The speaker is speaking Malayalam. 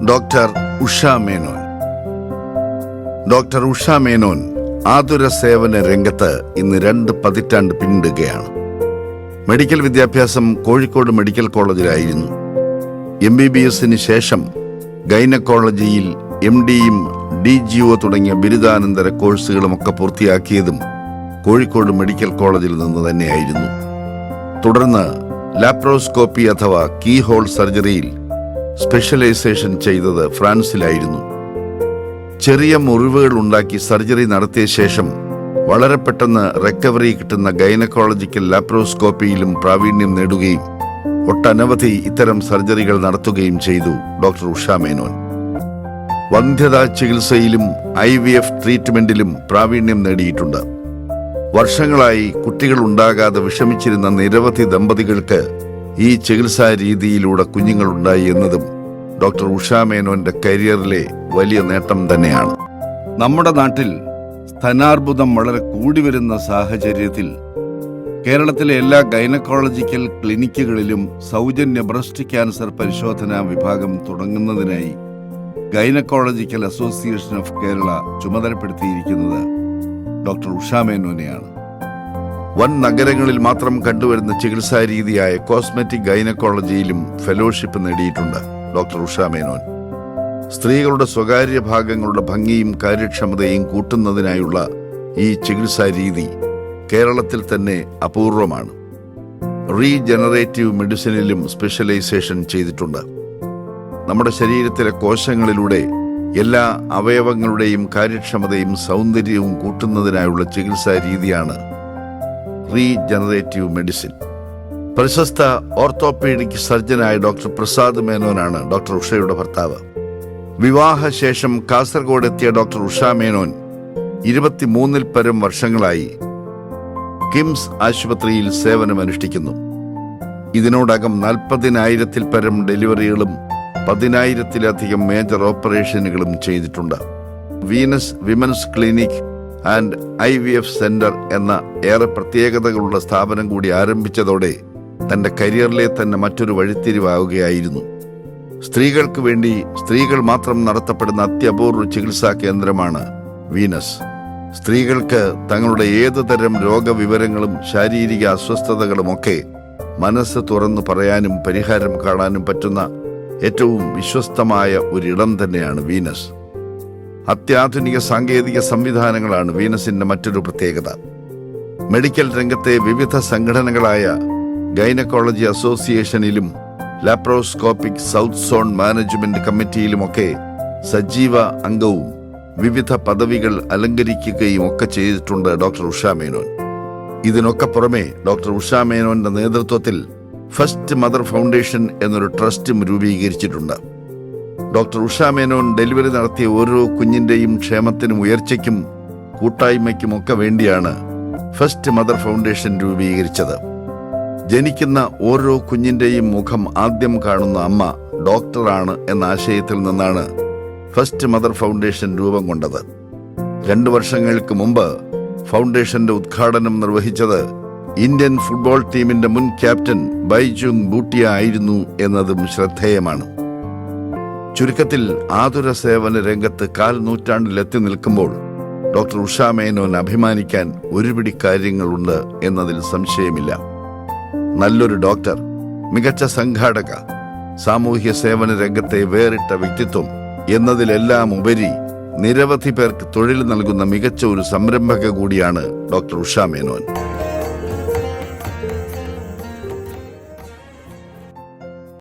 ഡോക്ടർ ഉഷ മേനോൻ. ഡോക്ടർ ഉഷ മേനോൻ ആതുര സേവന രംഗത്ത് ഇന്ന് 2 പതിറ്റാണ്ട് പിന്നിടുകയാണ്. മെഡിക്കൽ വിദ്യാഭ്യാസം കോഴിക്കോട് മെഡിക്കൽ കോളേജിലായിരുന്നു. MBBSന് ശേഷം ഗൈനക്കോളജിയിൽ MDയും DGO തുടങ്ങിയ ബിരുദാനന്തര കോഴ്സുകളുമൊക്കെ പൂർത്തിയാക്കിയതും കോഴിക്കോട് മെഡിക്കൽ കോളേജിൽ നിന്ന് തന്നെയായിരുന്നു. തുടർന്ന് ലാപ്രോസ്കോപ്പി അഥവാ കീ ഹോൾ സർജറിയിൽ സ്പെഷ്യലൈസേഷൻ ചെയ്തത് ഫ്രാൻസിലായിരുന്നു. ചെറിയ മുറിവുകൾ ഉണ്ടാക്കി സർജറി നടത്തിയ ശേഷം വളരെ പെട്ടെന്ന് റിക്കവറി കിട്ടുന്ന ഗൈനക്കോളജിക്കൽ ലാപ്രോസ്കോപ്പിയിലും പ്രാവീണ്യം നേടുകയും ഒട്ടനവധി ഇത്തരം സർജറികൾ നടത്തുകയും ചെയ്തു ഡോക്ടർ ഉഷ മേനോൻ. വന്ധ്യതാ ചികിത്സയിലും IVF ട്രീറ്റ്മെന്റിലും പ്രാവീണ്യം നേടിയിട്ടുണ്ട്. വർഷങ്ങളായി കുട്ടികൾ ഉണ്ടാകാതെ വിഷമിച്ചിരുന്ന നിരവധി ദമ്പതികൾക്ക് ഈ ചികിത്സാ രീതിയിലൂടെ കുഞ്ഞുങ്ങളുണ്ടായി എന്നതും ഡോക്ടർ ഉഷ മേനോന്റെ കരിയറിലെ വലിയ നേട്ടം തന്നെയാണ്. നമ്മുടെ നാട്ടിൽ സ്തനാർബുദം വളരെ കൂടി വരുന്ന സാഹചര്യത്തിൽ കേരളത്തിലെ എല്ലാ ഗൈനക്കോളജിക്കൽ ക്ലിനിക്കുകളിലും സൗജന്യ ബ്രസ്റ്റ് ക്യാൻസർ പരിശോധനാ വിഭാഗം തുടങ്ങുന്നതിനായി ഗൈനക്കോളജിക്കൽ അസോസിയേഷൻ ഓഫ് കേരള ചുമതലപ്പെടുത്തിയിരിക്കുന്നത് ഡോക്ടർ ഉഷ മേനോനെയാണ്. വൻ നഗരങ്ങളിൽ മാത്രം കണ്ടുവരുന്ന ചികിത്സാ രീതിയായ കോസ്മെറ്റിക് ഗൈനക്കോളജിയിലും ഫെലോഷിപ്പ് നേടിയിട്ടുണ്ട് ഡോക്ടർ ഉഷ മേനോൻ. സ്ത്രീകളുടെ സ്വകാര്യ ഭാഗങ്ങളുടെ ഭംഗിയും കാര്യക്ഷമതയും കൂട്ടുന്നതിനായുള്ള ഈ ചികിത്സാ രീതി കേരളത്തിൽ തന്നെ അപൂർവമാണ്. റീജനറേറ്റീവ് മെഡിസിനിലും സ്പെഷ്യലൈസേഷൻ ചെയ്തിട്ടുണ്ട്. നമ്മുടെ ശരീരത്തിലെ കോശങ്ങളിലൂടെ എല്ലാ അവയവങ്ങളുടെയും കാര്യക്ഷമതയും സൗന്ദര്യവും കൂട്ടുന്നതിനായുള്ള ചികിത്സാ രീതിയാണ് റീജനറേറ്റീവ് മെഡിസിൻ. പ്രശസ്ത ഓർത്തോപീഡിക് സർജനായ ഡോക്ടർ പ്രസാദ് മേനോനാണ് ഡോക്ടർ ഉഷയുടെ ഭർത്താവ്. വിവാഹശേഷം കാസർഗോഡ് എത്തിയ ഡോക്ടർ ഉഷ മേനോൻ 23-ൽ പരം വർഷങ്ങളായി കിംസ് ആശുപത്രിയിൽ സേവനമനുഷ്ഠിക്കുന്നു. ഇതിനോടകം 40,000-ൽ പരം ഡെലിവറികളും 10,000-ലധികം മേജർ ഓപ്പറേഷനുകളും ചെയ്തിട്ടുണ്ട്. Venus women's clinic and IVF centre എന്ന ഏറെ പ്രത്യേകതകളുള്ള സ്ഥാപനം കൂടി ആരംഭിച്ചതോടെ തന്റെ കരിയറിലെ തന്നെ മറ്റൊരു വഴിത്തിരിവാവുകയായിരുന്നു. സ്ത്രീകൾക്ക് വേണ്ടി സ്ത്രീകൾ മാത്രം നടത്തപ്പെടുന്ന അത്യപൂർവ ചികിത്സാ കേന്ദ്രമാണ് വീനസ്. സ്ത്രീകൾക്ക് തങ്ങളുടെ ഏതു തരം രോഗവിവരങ്ങളും ശാരീരിക അസ്വസ്ഥതകളുമൊക്കെ മനസ്സ് തുറന്നു പറയാനും പരിഹാരം കാണാനും പറ്റുന്ന ഏറ്റവും വിശ്വസ്തമായ ഒരിടം തന്നെയാണ് വീനസ്. അത്യാധുനിക സാങ്കേതിക സംവിധാനങ്ങളാണ് വീനസിന്റെ മറ്റൊരു പ്രത്യേകത. മെഡിക്കൽ രംഗത്തെ വിവിധ സംഘടനകളായ ഗൈനക്കോളജി അസോസിയേഷനിലും ലാപ്രോസ്കോപ്പിക് സൗത്ത് സോൺ മാനേജ്മെന്റ് കമ്മിറ്റിയിലുമൊക്കെ സജീവ അംഗവും വിവിധ പദവികൾ അലങ്കരിക്കുകയും ഒക്കെ ചെയ്തിട്ടുണ്ട് ഡോക്ടർ ഉഷ മേനോൻ. ഇതിനൊക്കെ പുറമെ ഡോക്ടർ ഉഷ മേനോന്റെ നേതൃത്വത്തിൽ ഫസ്റ്റ് മദർ ഫൗണ്ടേഷൻ എന്നൊരു ട്രസ്റ്റും രൂപീകരിച്ചിട്ടുണ്ട്. ഡോക്ടർ ഉഷ മേനോൻ ഡെലിവറി നടത്തിയ ഓരോ കുഞ്ഞിന്റെയും ക്ഷേമത്തിനും ഉയർച്ചയ്ക്കും കൂട്ടായ്മയ്ക്കും ഒക്കെ വേണ്ടിയാണ് ഫസ്റ്റ് മദർ ഫൗണ്ടേഷൻ രൂപീകരിച്ചത്. ജനിക്കുന്ന ഓരോ കുഞ്ഞിന്റെയും മുഖം ആദ്യം കാണുന്ന അമ്മ ഡോക്ടറാണ് എന്ന ആശയത്തിൽ നിന്നാണ് ഫസ്റ്റ് മദർ ഫൗണ്ടേഷൻ രൂപം കൊണ്ടത്. 2 വർഷങ്ങൾക്ക് മുമ്പ് ഫൗണ്ടേഷന്റെ ഉദ്ഘാടനം നിർവഹിച്ചത് ഇന്ത്യൻ ഫുട്ബോൾ ടീമിന്റെ മുൻ ക്യാപ്റ്റൻ ബൈജുങ് ഭൂട്ടിയ ആയിരുന്നു എന്നതും ശ്രദ്ധേയമാണ്. ചുരുക്കത്തിൽ ആതുര സേവന രംഗത്ത് 1/4 നൂറ്റാണ്ടിലെത്തി നിൽക്കുമ്പോൾ ഡോക്ടർ ഉഷ മേനോൻ അഭിമാനിക്കാൻ ഒരുപിടി കാര്യങ്ങളുണ്ട് എന്നതിൽ സംശയമില്ല. നല്ലൊരു ഡോക്ടർ, മികച്ച സംഘാടക, സാമൂഹ്യ സേവന രംഗത്തെ വേറിട്ട വ്യക്തിത്വം എന്നതിലെല്ലാം ഉപരി നിരവധി പേർക്ക് തൊഴിൽ നൽകുന്ന മികച്ച ഒരു സംരംഭക കൂടിയാണ് ഡോക്ടർ ഉഷ മേനോൻ.